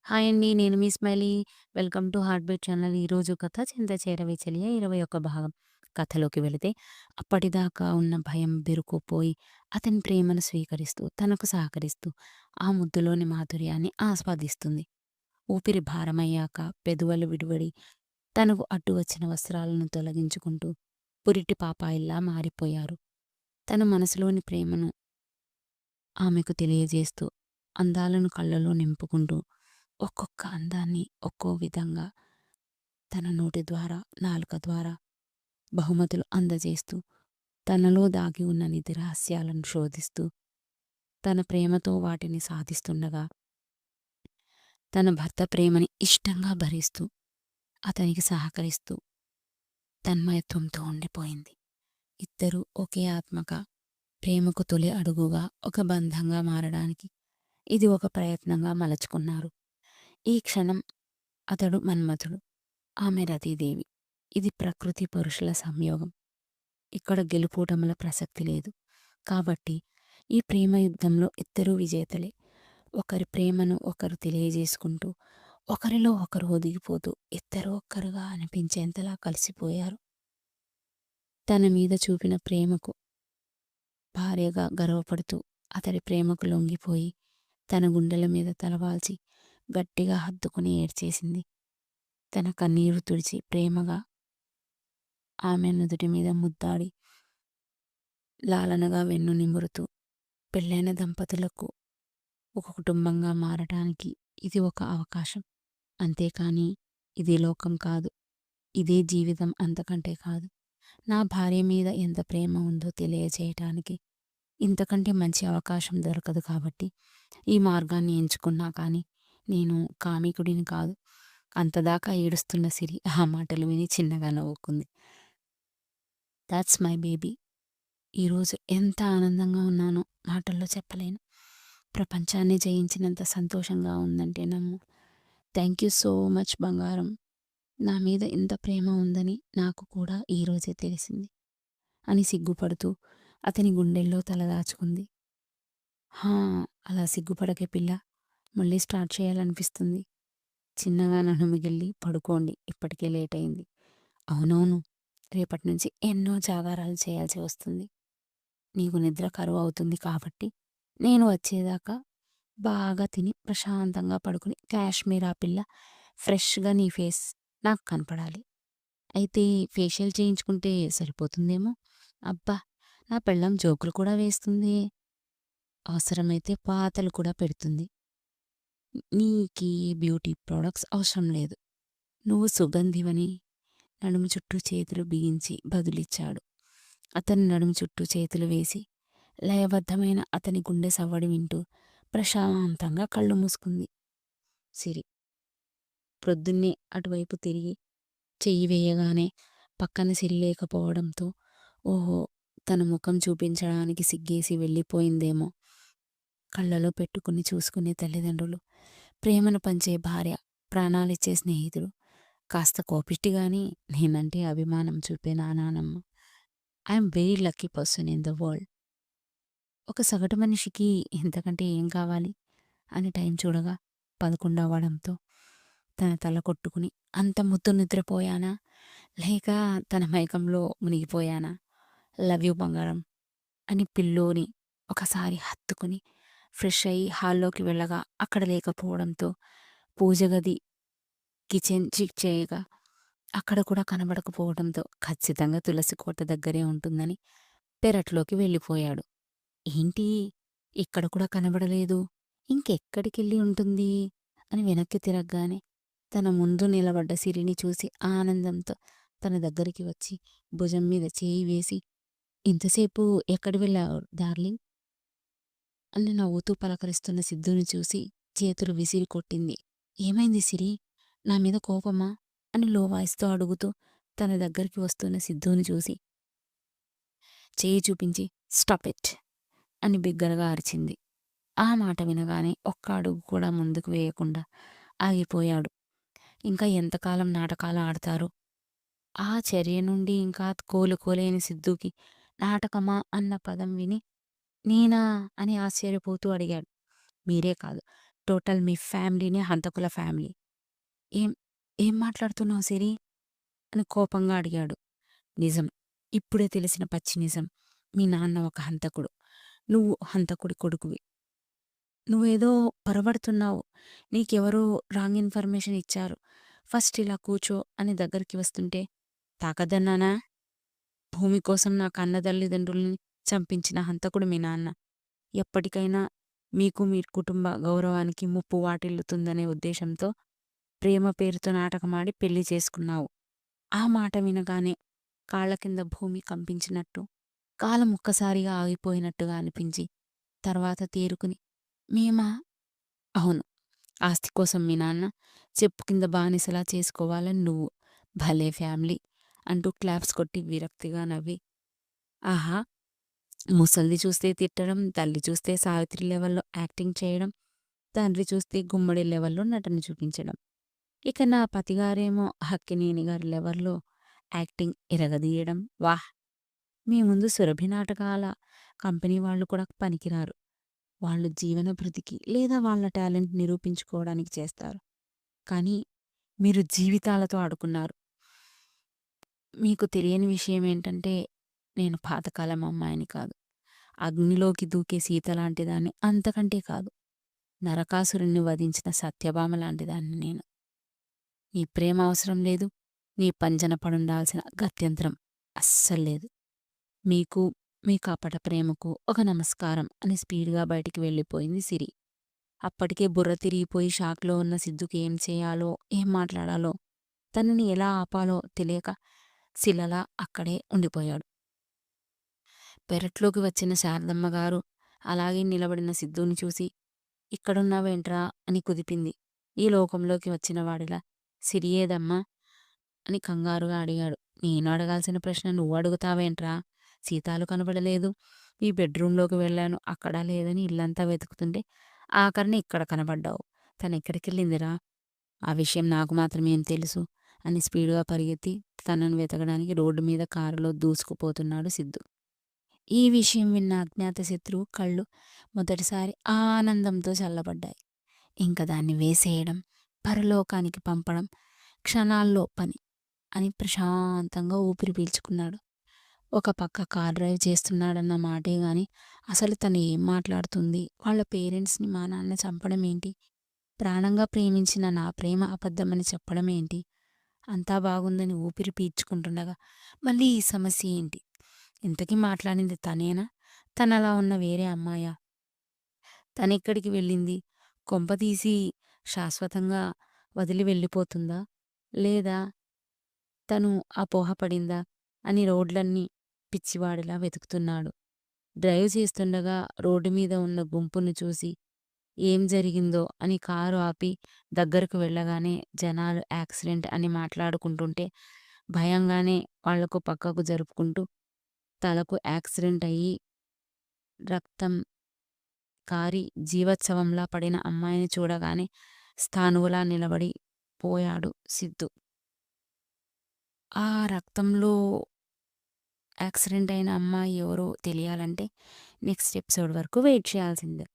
Hi అండి. నేను మీ Smiley. Welcome to heart beat channel. ఈరోజు కథ 'చింత చేరవే చెలియా' 21 భాగం. కథలోకి వెళితే అప్పటిదాకా ఉన్న భయం బెరుకుపోయి అతని ప్రేమను స్వీకరిస్తూ, తనకు సహకరిస్తూ, ఆ ముద్దులోని మాధుర్యాన్ని ఆస్వాదిస్తుంది. ఊపిరి భారమయ్యాక పెదవులు విడివడి తనకు అడ్డు వచ్చిన వస్త్రాలను తొలగించుకుంటూ పురిటి పాపాయిల్లా మారిపోయారు. తన మనసులోని ప్రేమను ఆమెకు తెలియజేస్తూ, అందాలను కళ్ళలో నింపుకుంటూ, ఒక్కొక్క అందాన్ని ఒక్కో విధంగా తన నోటి ద్వారా, నాలుక ద్వారా బహుమతులు అందజేస్తూ, తనలో దాగి ఉన్న నిధి రహస్యాలను శోధిస్తూ, తన ప్రేమతో వాటిని సాధిస్తుండగా, తన భర్త ప్రేమని ఇష్టంగా భరిస్తూ, అతనికి సహకరిస్తూ, తన్మయత్వంతో ఉండిపోయింది. ఇద్దరూ ఒకే ఆత్మక ప్రేమకు తొలి అడుగుగా ఒక బంధంగా మారడానికి ఇది ఒక ప్రయత్నంగా మలచుకున్నారు. ఈ క్షణం అతడు మన్మథుడు, ఆమె రతీదేవి. ఇది ప్రకృతి పురుషుల సంయోగం. ఇక్కడ గెలుపోటముల ప్రసక్తి లేదు. కాబట్టి ఈ ప్రేమ యుద్ధంలో ఇద్దరూ విజేతలే. ఒకరి ప్రేమను ఒకరు తెలియజేసుకుంటూ, ఒకరిలో ఒకరు ఒదిగిపోతూ, ఇద్దరూ ఒక్కరుగా అనిపించేంతలా కలిసిపోయారు. తన మీద చూపిన ప్రేమకు భార్యగా గర్వపడుతూ, అతడి ప్రేమకు లొంగిపోయి, తన గుండెల మీద తలవాల్చి గట్టిగా హత్తుకుని ఏడ్చేసింది. తన కన్నీరు తుడిచి ప్రేమగా ఆమె నుదుటి మీద ముద్దాడి లాలనగా వెన్ను నిమురుతూ, పెళ్ళైన దంపతులకు ఒక కుటుంబంగా మారటానికి ఇది ఒక అవకాశం. అంతేకాని ఇది లోకం కాదు. ఇదే జీవితం, అంతకంటే కాదు. నా భార్య మీద ఎంత ప్రేమ ఉందో తెలియజేయటానికి ఇంతకంటే మంచి అవకాశం దొరకదు. కాబట్టి ఈ మార్గాన్ని ఎంచుకున్నా కానీ నేను కామికుడిని కాదు. అంతదాకా ఏడుస్తున్న సిరి ఆ మాటలు విని చిన్నగా నవ్వుకుంది. That's my baby. ఈరోజు ఎంత ఆనందంగా ఉన్నానో మాటల్లో చెప్పలేను. ప్రపంచాన్ని జయించినంత సంతోషంగా ఉందంటే నమ్ము. థ్యాంక్ యూ సో మచ్ బంగారం. నా మీద ఇంత ప్రేమ ఉందని నాకు కూడా ఈరోజే తెలిసింది అని సిగ్గుపడుతూ అతని గుండెల్లో తలదాచుకుంది. హా, అలా సిగ్గుపడకే పిల్ల. మళ్ళీ స్టార్ట్ చేయాలనిపిస్తుంది. చిన్నగా నన్ను మిగిలి పడుకోండి, ఇప్పటికే లేట్ అయింది. అవునవును, రేపటి నుంచి ఎన్నో జాగారాలు చేయాల్సి వస్తుంది. నీకు నిద్ర కరువు అవుతుంది కాబట్టి నేను వచ్చేదాకా బాగా తిని ప్రశాంతంగా పడుకుని కాశ్మీరా పిల్ల ఫ్రెష్గా నీ ఫేస్ నాకు కనపడాలి. అయితే ఫేషియల్ చేయించుకుంటే సరిపోతుందేమో. అబ్బా, నా పెళ్ళాం జోకులు కూడా వేస్తుంది. అవసరమైతే పాతలు కూడా పెడుతుంది. నీకీ బ్యూటీ ప్రొడక్ట్స్ అవసరం లేదు. నువ్వు సుగంధివని నడుము చుట్టూ చేతులు బిగించి బదులిచ్చాడు. అతని నడుము చుట్టూ చేతులు వేసి లయబద్ధమైన అతని గుండె సవ్వడి వింటూ ప్రశాంతంగా కళ్ళు మూసుకుంది సిరి. ప్రొద్దున్నే అటువైపు తిరిగి చెయ్యి వేయగానే పక్కన సిరి లేకపోవడంతో ఓహో, తన ముఖం చూపించడానికి సిగ్గేసి వెళ్ళిపోయిందేమో. కళ్ళలో పెట్టుకుని చూసుకునే తల్లిదండ్రులు, ప్రేమను పంచే భార్య, ప్రాణాలిచ్చే స్నేహితుడు, కాస్త కోపిష్టిగాని నేనంటే అభిమానం చూపే నా నానమ్మ. I'm very lucky person in the world. ఒక సగటు మనిషికి ఇంతకంటే ఏం కావాలి అని టైం చూడగా 11 అవ్వడంతో తన తల కొట్టుకుని అంత ముద్దు నిద్రపోయానా, లేక తన మైకంలో మునిగిపోయానా? లవ్ యూ బంగారం అని పిల్లోని ఒకసారి హత్తుకుని ఫ్రెష్ అయ్యి హాల్లోకి వెళ్ళగా అక్కడ లేకపోవడంతో పూజ గది, కిచెన్ చెక్ చేయగా అక్కడ కూడా కనబడకపోవడంతో ఖచ్చితంగా తులసి కోట దగ్గరే ఉంటుందని పెరట్లోకి వెళ్ళిపోయాడు. ఏంటి, ఇక్కడ కూడా కనబడలేదు, ఇంకెక్కడికెళ్ళి ఉంటుంది అని వెనక్కి తిరగగానే తన ముందు నిలబడ్డ సిరిని చూసి ఆనందంతో తన దగ్గరికి వచ్చి భుజం మీద చేయి వేసి, ఇంతసేపు ఎక్కడి వెళ్ళావు డార్లింగ్ అని నవ్వుతూ పలకరిస్తున్న సిద్ధుని చూసి చేతులు విసిరి కొట్టింది. ఏమైంది సిరి, నా మీద కోపమా అని లో వాయిస్తో అడుగుతూ తన దగ్గరికి వస్తున్న సిద్ధుని చూసి చేయి చూపించి స్టాప్ ఇట్ అని బిగ్గరగా అరిచింది. ఆ మాట వినగానే ఒక్క అడుగు కూడా ముందుకు వేయకుండా ఆగిపోయాడు. ఇంకా ఎంతకాలం నాటకాలు ఆడతారు? ఆ చర్య నుండి ఇంకా కోలుకోలేని సిద్ధుకి నాటకమా అన్న పదం విని నేనా అని ఆశ్చర్యపోతూ అడిగాడు. మీరే కాదు, టోటల్ మీ ఫ్యామిలీనే హంతకుల ఫ్యామిలీ. ఏం ఏం మాట్లాడుతున్నావు సిరి? అని కోపంగా అడిగాడు. నిజం. ఇప్పుడే తెలిసిన పచ్చి నిజం. మీ నాన్న ఒక హంతకుడు. నువ్వు హంతకుడి కొడుకువి. నువ్వేదో పొరబడుతున్నావు. నీకెవరో రాంగ్ ఇన్ఫర్మేషన్ ఇచ్చారు. ఫస్ట్ ఇలా కూర్చో అని దగ్గరికి వస్తుంటే, తాకద్దన్నానా? భూమి కోసం నా కన్న తల్లిదండ్రుల్ని చంపించిన హంతకుడు మీ నాన్న. ఎప్పటికైనా మీకు మీ కుటుంబ గౌరవానికి ముప్పు వాటిల్లుతుందనే ఉద్దేశంతో ప్రేమ పేరుతో నాటకమాడి పెళ్లి చేసుకున్నావు. ఆ మాట వినగానే కాళ్ల కింద భూమి కంపించినట్టు, కాలం ఒక్కసారిగా ఆగిపోయినట్టుగా అనిపించి, తర్వాత తేరుకుని, మేమా? అవును. ఆస్తి కోసం మీ నాన్న చెప్పు కింద బానిసలా చేసుకోవాలని నువ్వు. భలే ఫ్యామిలీ అంటూ క్లాప్స్ కొట్టి విరక్తిగా నవ్వి, ఆహా! ముసల్ది చూస్తే తిట్టడం, తల్లి చూస్తే సావిత్రి లెవెల్లో యాక్టింగ్ చేయడం, తండ్రి చూస్తే గుమ్మడి లెవెల్లో నటన చూపించడం. ఇక నా పతిగారేమో హక్కినేని గారి లెవెల్లో యాక్టింగ్ ఇరగదీయడం. వాహ్! మీ ముందు సురభి నాటకాల కంపెనీ వాళ్ళు కూడా పనికిరారు. వాళ్ళు జీవన భృతికి లేదా వాళ్ళ టాలెంట్ నిరూపించుకోవడానికి చేస్తారు. కానీ మీరు జీవితాలతో ఆడుకున్నారు. మీకు తెలియని విషయం ఏంటంటే, నేను పాతకాలం అమ్మాయిని కాదు. అగ్నిలోకి దూకే సీత లాంటిదాన్ని, అంతకంటే కాదు. నరకాసురుణ్ణి వధించిన సత్యభామ లాంటిదాన్ని నేను. నీ ప్రేమ అవసరం లేదు. నీ పంజన పడుండాల్సిన గత్యంతరం అస్సల్లేదు. మీకు, మీ కపట ప్రేమకు ఒక నమస్కారం అని స్పీడ్‌గా బయటికి వెళ్ళిపోయింది సిరి. అప్పటికే బుర్ర తిరిగిపోయి షాక్‌లో ఉన్న సిద్ధుకి ఏం చేయాలో, ఏం మాట్లాడాలో, తనని ఎలా ఆపాలో తెలియక శిలలా అక్కడే ఉండిపోయాడు. పెరట్లోకి వచ్చిన శారదమ్మగారు అలాగే నిలబడిన సిద్ధుని చూసి, ఇక్కడున్నావేంట్రా అని కుదిపింది. ఈ లోకంలోకి వచ్చిన వాడిలా, సిరి ఏదమ్మా? అని కంగారుగా అడిగాడు. నేను అడగాల్సిన ప్రశ్న నువ్వు అడుగుతావేంట్రా? సీతాలు కనబడలేదు. ఈ బెడ్రూంలోకి వెళ్ళాను. అక్కడా లేదని ఇల్లంతా వెతుకుతుంటే ఆఖరిన ఇక్కడ కనబడ్డావు. తనెక్కడికెళ్ళిందిరా? ఆ విషయం నాకు మాత్రమేం తెలుసు అని స్పీడుగా పరిగెత్తి తనను వెతకడానికి రోడ్డు మీద కారులో దూసుకుపోతున్నాడు సిద్ధు. ఈ విషయం విన్న అజ్ఞాత శత్రువు కళ్ళు మొదటిసారి ఆనందంతో చల్లబడ్డాయి. ఇంక దాన్ని వేసేయడం, పరలోకానికి పంపడం క్షణాల్లో పని అని ప్రశాంతంగా ఊపిరి పీల్చుకున్నాడు. ఒక పక్క కార్ డ్రైవ్ చేస్తున్నాడన్న మాటే గాని అసలు తను ఏం మాట్లాడుతుంది? వాళ్ళ పేరెంట్స్‌ని మా నాన్న చంపడం ఏంటి? ప్రాణంగా ప్రేమించిన నా ప్రేమ అబద్ధమని చెప్పడం ఏంటి? అంతా బాగుందని ఊపిరి పీల్చుకుంటుండగా మళ్ళీ ఈ సమస్య ఏంటి? ఇంతకీ మాట్లాడింది తనేనా? తనలా ఉన్న వేరే అమ్మాయా? తనెక్కడికి వెళ్ళింది? కొంపతీసి శాశ్వతంగా వదిలి వెళ్ళిపోతుందా? లేదా తను అపోహపడిందా? అని రోడ్లన్నీ పిచ్చివాడిలా వెతుకుతున్నాడు. డ్రైవ్ చేస్తుండగా రోడ్డు మీద ఉన్న గుంపును చూసి ఏం జరిగిందో అని కారు ఆపి దగ్గరకు వెళ్ళగానే జనాలు యాక్సిడెంట్ అని మాట్లాడుకుంటుంటే భయంగానే వాళ్లకు పక్కకు జరుపుకుంటూ తలకు యాక్సిడెంట్ అయ్యి రక్తం కారి జీవోత్సవంలా పడిన అమ్మాయిని చూడగానే స్థాణువులా నిలబడి పోయాడు సిద్ధు. ఆ రక్తంలో యాక్సిడెంట్ అయిన అమ్మాయి ఎవరో తెలియాలంటే నెక్స్ట్ ఎపిసోడ్ వరకు వెయిట్ చేయాల్సిందే.